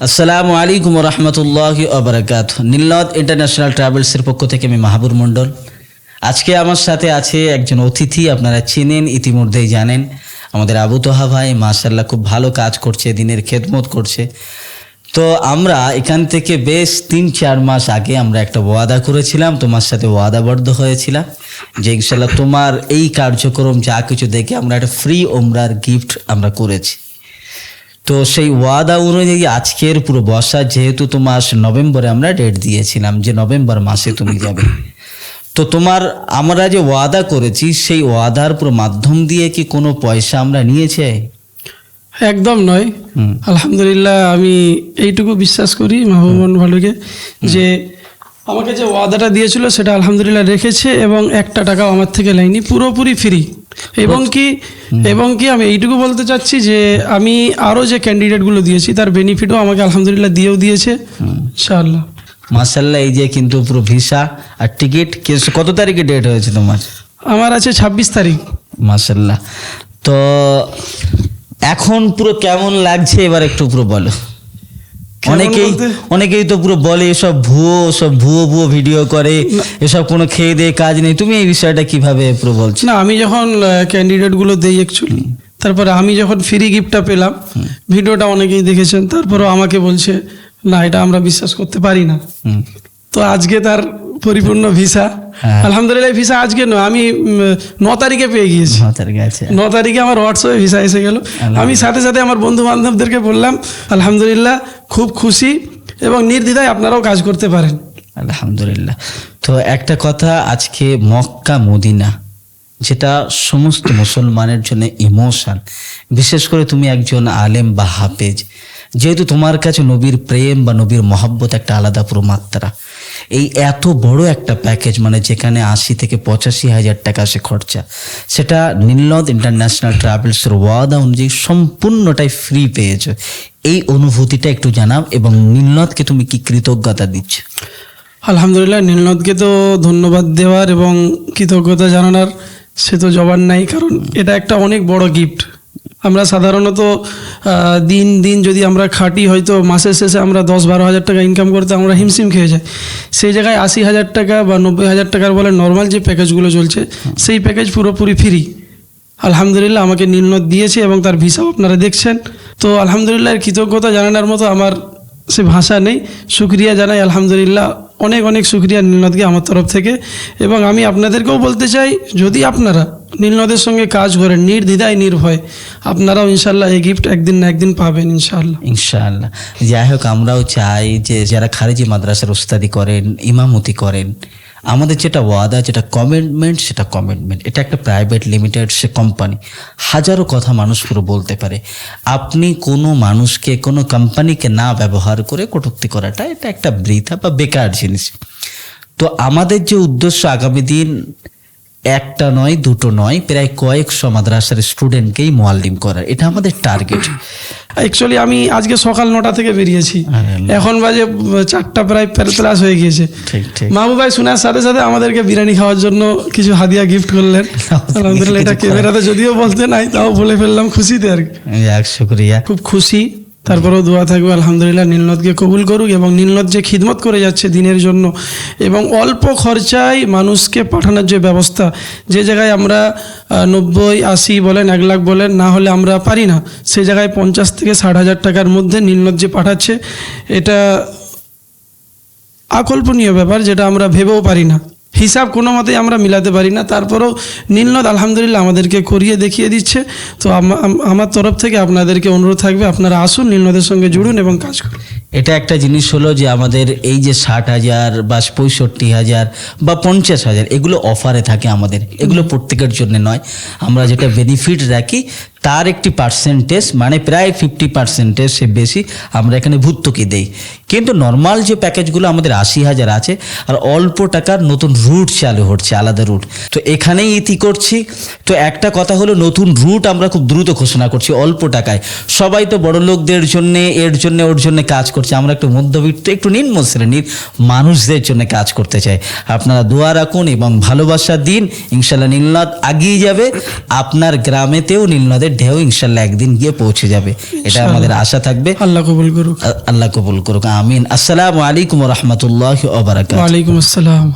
আসসালামু আলাইকুম রহমতুল্লাহি ওবারাকাতুহু। নীলনদ ইন্টারন্যাশনাল ট্রাভেলসের পক্ষ থেকে আমি মাহবুব মণ্ডল। আজকে আমার সাথে আছে একজন অতিথি, আপনারা চেনেন, ইতিমধ্যেই জানেন, আমাদের আবু তোহা ভাই। মাশাআল্লাহ খুব ভালো কাজ করছে, দিনের খেদমত করছে। তো আমরা এখান থেকে বেশ 3-4 মাস আগে আমরা একটা ওয়াদা করেছিলাম, তোমার সাথে ওয়াদাবদ্ধ হয়েছিলাম যে ইনশাল্লাহ তোমার এই কার্যক্রম যা কিছু দেখে আমরা একটা ফ্রি ওমরার গিফট আমরা করেছি। তো সেই ওয়াদা অনুযায়ী আজকের পুরো বর্ষা, যেহেতু তোমার নভেম্বরে আমরা ডেট দিয়েছিলাম যে নভেম্বর মাসে তুমি যাবে, তো তোমার আমরা যে ওয়াদা করেছি সেই ওয়াদার পুরো মাধ্যম দিয়ে কি কোনো পয়সা আমরা নিয়েছে? একদম নয়। আলহামদুলিল্লাহ, আমি এইটুকু বিশ্বাস করি মাহবুবন ভালুকে যে আমাকে যে ওয়াদাটা দিয়েছিল সেটা আলহামদুলিল্লাহ রেখেছে এবং একটা টাকাও আমার থেকে নেয়নি, পুরোপুরি ফ্রি। এবং কি আমি এইটুকু বলতে চাচ্ছি যে আমি আরও যে ক্যান্ডিডেটগুলো দিয়েছি তার বেনিফিটও আমাকে আলহামদুলিল্লাহ দিয়েও দিয়েছে ইনশাআল্লাহ। মাশাআল্লাহ, এই যে কিন্তু পুরো ভিসা আর টিকিট কত তারিখে ডেট হয়েছে তোমার? আমার আছে 26 তারিখ। মাশাআল্লাহ। তো এখন পুরো কেমন লাগছে এবার একটু পুরো বলো। অনেকেই তো পুরো বলে এসব ভুয়ো ভিডিও করে, এসব কোনো খেয়ে দিয়ে কাজ নেই। তুমি এই বিষয়টা কিভাবে পুরো বলছো? না, আমি যখন ক্যান্ডিডেটগুলো দেই অ্যাকচুয়ালি, তারপরে আমি যখন ফ্রি গিফটটা পেলাম, ভিডিওটা অনেকেই দেখেছেন, তারপরেও আমাকে বলছে না এটা আমরা বিশ্বাস করতে পারি না। তো আজকে তার পরিপূর্ণ ভিসা, আলহামদুলিল্লাহ। ভিসা আজকে নয়, আমি 9 তারিখে পেয়ে গিয়েছি। 9 তারিখে আমার হোয়াটসঅ্যাপে ভিসা এসে গেল। আমি সাথে সাথে আমার বন্ধু বান্ধবদেরকে বললাম আলহামদুলিল্লাহ, খুব খুশি এবং নির্দ্বিধায় আপনারাও কাজ করতে পারেন। আলহামদুলিল্লাহ। তো একটা কথা, আজকে মক্কা মদিনা যেটা সমস্ত মুসলমানের জন্য ইমোশন, বিশেষ করে তুমি একজন আলেম বা হাফেজ, যেহেতু তোমার কাছে নবীর প্রেম বা নবীর মহব্বত একটা আলাদা পুরো মাত্রা, এই এত বড় একটা প্যাকেজ, মানে যেখানে 80 থেকে 85 হাজার টাকা সে খরচা, সেটা নীলনদ ইন্টারন্যাশনাল ট্রাভেলসের ওয়াদা অনুযায়ী সম্পূর্ণটাই ফ্রি পেয়েছ। এই অনুভূতিটা একটু জানাও এবং নীলনদকে তুমি কি কৃতজ্ঞতা দিচ্ছ? আলহামদুলিল্লাহ, নীলনদকে তো ধন্যবাদ দেওয়ার এবং কৃতজ্ঞতা জানানোর সে তো জবান নাই, কারণ এটা একটা অনেক বড় গিফট। আমরা সাধারণত দিন যদি আমরা খাটি, হয়তো মাসের শেষে আমরা 10-12 হাজার টাকা ইনকাম করতে আমরা হিমশিম খেয়ে যাই। সেই জায়গায় 80 হাজার টাকা বা 90 হাজার টাকার বলে নর্মাল যে প্যাকেজগুলো চলছে, সেই প্যাকেজ পুরোপুরি ফ্রি আলহামদুলিল্লাহ আমাকে নীলনদ দিয়েছে এবং তার ভিসাও আপনারা দেখছেন। তো আলহামদুলিল্লাহ, কৃতজ্ঞতা জানানোর মতো আমার সে ভাষা নেই। শুকরিয়া জানাই আলহামদুলিল্লাহ, অনেক শুকরিয়া নীলনদকে আমার তরফ থেকে। এবং আমি আপনাদেরকেও বলতে চাই, যদি আপনারা নীলনদের সঙ্গে কাজ করেন নির্দ্বিধায় নির্ভয়, আপনারাও ইনশাল্লাহ এই গিফট একদিন না একদিন পাবেন ইনশাল্লাহ। যাই হোক, আমরাও চাই যে যারা খারিজি মাদ্রাসার উস্তাদি করেন, ইমামতি করেন, আমাদের যেটা ওয়াদা, যেটা কমিটমেন্ট, সেটা কমিটমেন্ট। এটা একটা প্রাইভেট লিমিটেড সে কোম্পানি, হাজারো কথা মানুষ পুরো বলতে পারে। আপনি কোনো মানুষকে, কোনো কোম্পানিকে না ব্যবহার করে কটূক্তি করাটা এটা একটা বৃথা বা বেকার জিনিস। তো আমাদের যে উদ্দেশ্য, আগামী দিন একটা নয়, দুটো নয়, প্রায় কয়েকশো মাদ্রাসার স্টুডেন্টকেই মুআল্লিম করার, এটা আমাদের টার্গেট। অ্যাকচুয়ালি আমি আজকে সকাল 9টা থেকে বেরিয়েছি, এখন বাজে 4টা প্রায় প্লাস হয়ে গিয়েছে। মাহবুব ভাই শোনার সাথে সাথে আমাদেরকে বিরিয়ানি খাওয়ার জন্য কিছু হাদিয়া গিফট করলেন আলহামদুলিল্লাহ। এটা ক্যামেরাতে যদিও বলতে নাই, তাও বলে ফেললাম খুশিতে আর কি। শুকরিয়া, খুব খুশি। তারপরেও দোয়া থাকবে আলহামদুলিল্লাহ নীলনদকে কবুল করুক এবং নীলনদ যে খিদমত করে যাচ্ছে দিনের জন্য এবং অল্প খরচায় মানুষকে পাঠানোর যে ব্যবস্থা, যে জায়গায় আমরা 90, 80 বলেন, 1 লাখ বলেন, না হলে আমরা পারি না, সে জায়গায় 50 থেকে 60 হাজার টাকার মধ্যে নীলনদ যে পাঠাচ্ছে, এটা আকল্পনীয় ব্যাপার, যেটা আমরা ভেবেও পারি না, হিসাব কোনো মতেই আমরা মিলাতে পারি না। তারপরেও নীলনদ আলহামদুলিল্লাহ আমাদেরকে করিয়ে দেখিয়ে দিচ্ছে। তো আমার তরফ থেকে আপনাদেরকে অনুরোধ থাকবে, আপনারা আসুন, নীলনদের সঙ্গে জুড়ুন এবং কাজ করুন। এটা একটা জিনিস হলো যে আমাদের এই যে 60,000 বা 65,000 বা 50,000 এগুলো অফারে থাকে আমাদের, এগুলো প্রত্যেকের জন্য নয়। আমরা যেটা বেনিফিট রাখি তার একটি পার্সেন্টেজ, মানে প্রায় 50% সে বেশি আমরা এখানে ভর্তুকি দেই। কিন্তু নর্মাল যে প্যাকেজগুলো আমাদের 80,000 আছে, আর অল্প টাকার নতুন রুট চালু হচ্ছে, আলাদা রুট। তো এখানেই ইতি করছি। তো একটা কথা হলো, নতুন রুট আমরা খুব দ্রুত ঘোষণা করছি অল্প টাকায়। সবাই তো বড় লোকদের জন্যে, এর জন্য ওর জন্য কাজ করছে, আমরা একটু মধ্যবিত্ত, একটু নিম্ন শ্রেণীর মানুষদের জন্য কাজ করতে চাই। আপনারা দোয়া রাখুন এবং ভালোবাসা দিন, ইনশাল্লাহ নীলনদ এগিয়ে যাবে। আপনার গ্রামেতেও নীলনদের বিপদের ঢেউ ইনশাল্লাহ একদিন গিয়ে পৌঁছে যাবে, এটা আমাদের আশা থাকবে। আল্লাহ কবুল করুক। আল্লাহ কবুল করুক, আমিন। আসসালামু আলাইকুম ওয়া রাহমাতুল্লাহি ওয়া বারাকাতুহু। ওয়ালাইকুম আসসালাম।